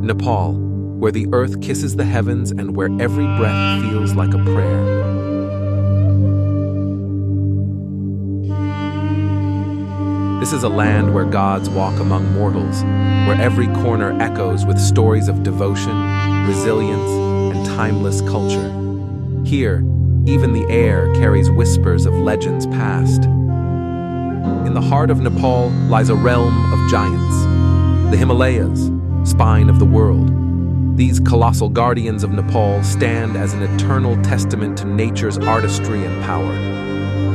Nepal, where the earth kisses the heavens and where every breath feels like a prayer. This is a land where gods walk among mortals, where every corner echoes with stories of devotion, resilience, and timeless culture. Here, even the air carries whispers of legends past. In the heart of Nepal lies a realm of giants, the Himalayas, spine of the world. These colossal guardians of Nepal stand as an eternal testament to nature's artistry and power.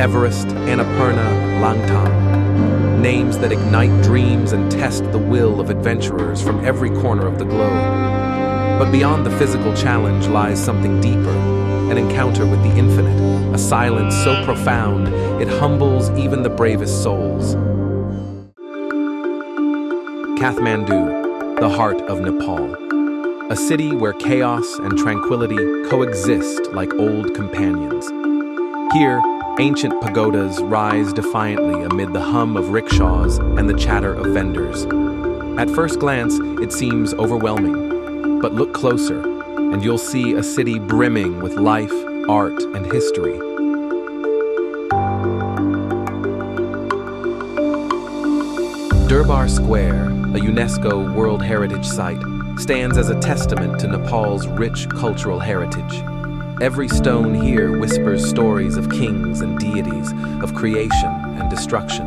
Everest, Annapurna, Langtang, names that ignite dreams and test the will of adventurers from every corner of the globe. But beyond the physical challenge lies something deeper, an encounter with the infinite, a silence so profound it humbles even the bravest souls. Kathmandu, the heart of Nepal. A city where chaos and tranquility coexist like old companions. Here, ancient pagodas rise defiantly amid the hum of rickshaws and the chatter of vendors. At first glance, it seems overwhelming, but look closer, and you'll see a city brimming with life, art, and history. Durbar Square, a UNESCO World Heritage Site, stands as a testament to Nepal's rich cultural heritage. Every stone here whispers stories of kings and deities, of creation and destruction.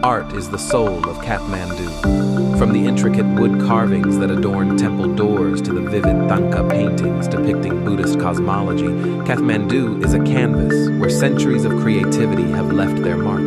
Art is the soul of Kathmandu. From the intricate wood carvings that adorn temple doors to the vivid Thangka paintings depicting Buddhist cosmology, Kathmandu is a canvas where centuries of creativity have left their mark.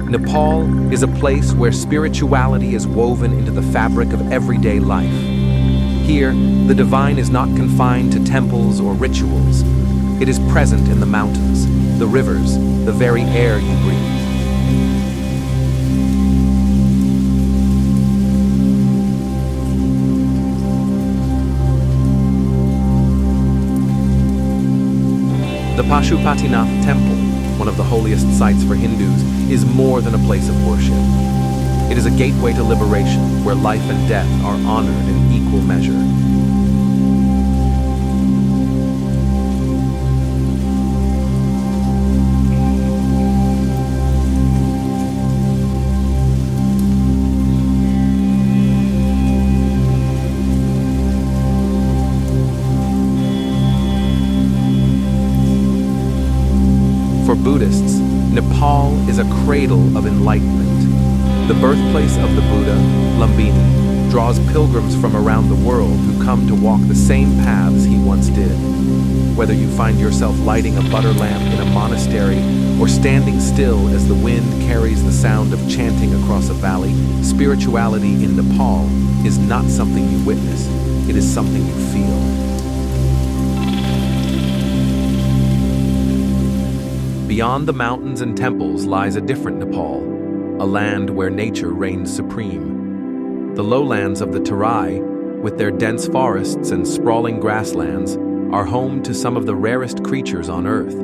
Nepal is a place where spirituality is woven into the fabric of everyday life. Here, the divine is not confined to temples or rituals. It is present in the mountains, the rivers, the very air you breathe. The Pashupatinath Temple, one of the holiest sites for Hindus, is more than a place of worship. It is a gateway to liberation, where life and death are honored in equal measure. For Buddhists, Nepal is a cradle of enlightenment. The birthplace of the Buddha, Lumbini, draws pilgrims from around the world who come to walk the same paths he once did. Whether you find yourself lighting a butter lamp in a monastery or standing still as the wind carries the sound of chanting across a valley, spirituality in Nepal is not something you witness, it is something you feel. Beyond the mountains and temples lies a different Nepal, a land where nature reigns supreme. The lowlands of the Terai, with their dense forests and sprawling grasslands, are home to some of the rarest creatures on Earth.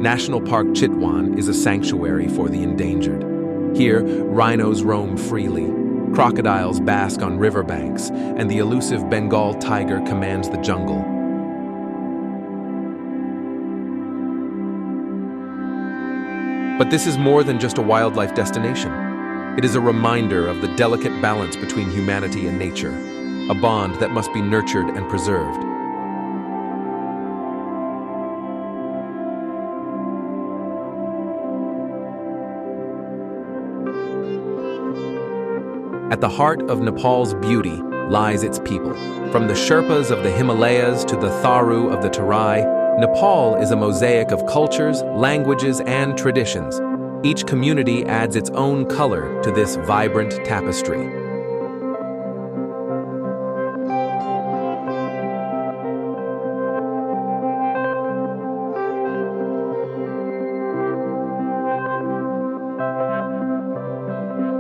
National Park Chitwan is a sanctuary for the endangered. Here, rhinos roam freely, crocodiles bask on riverbanks, and the elusive Bengal tiger commands the jungle. But this is more than just a wildlife destination. It is a reminder of the delicate balance between humanity and nature, a bond that must be nurtured and preserved. At the heart of Nepal's beauty lies its people. From the Sherpas of the Himalayas to the Tharu of the Terai, Nepal is a mosaic of cultures, languages, and traditions. Each community adds its own color to this vibrant tapestry.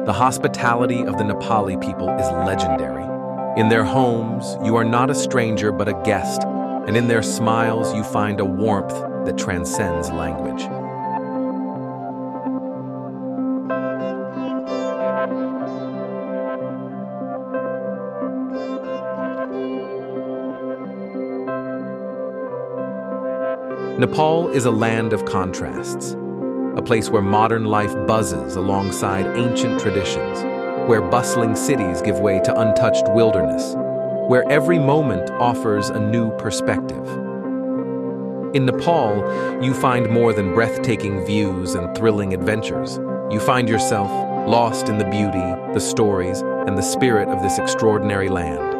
The hospitality of the Nepali people is legendary. In their homes, you are not a stranger but a guest, and in their smiles you find a warmth that transcends language. Nepal is a land of contrasts, a place where modern life buzzes alongside ancient traditions, where bustling cities give way to untouched wilderness, where every moment offers a new perspective. In Nepal, you find more than breathtaking views and thrilling adventures. You find yourself lost in the beauty, the stories, and the spirit of this extraordinary land.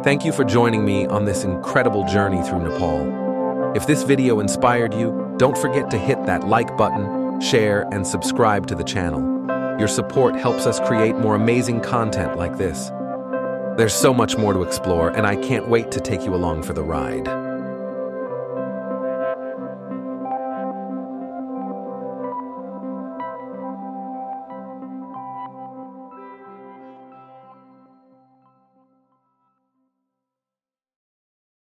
Thank you for joining me on this incredible journey through Nepal. If this video inspired you, don't forget to hit that like button, share, and subscribe to the channel. Your support helps us create more amazing content like this. There's so much more to explore, and I can't wait to take you along for the ride.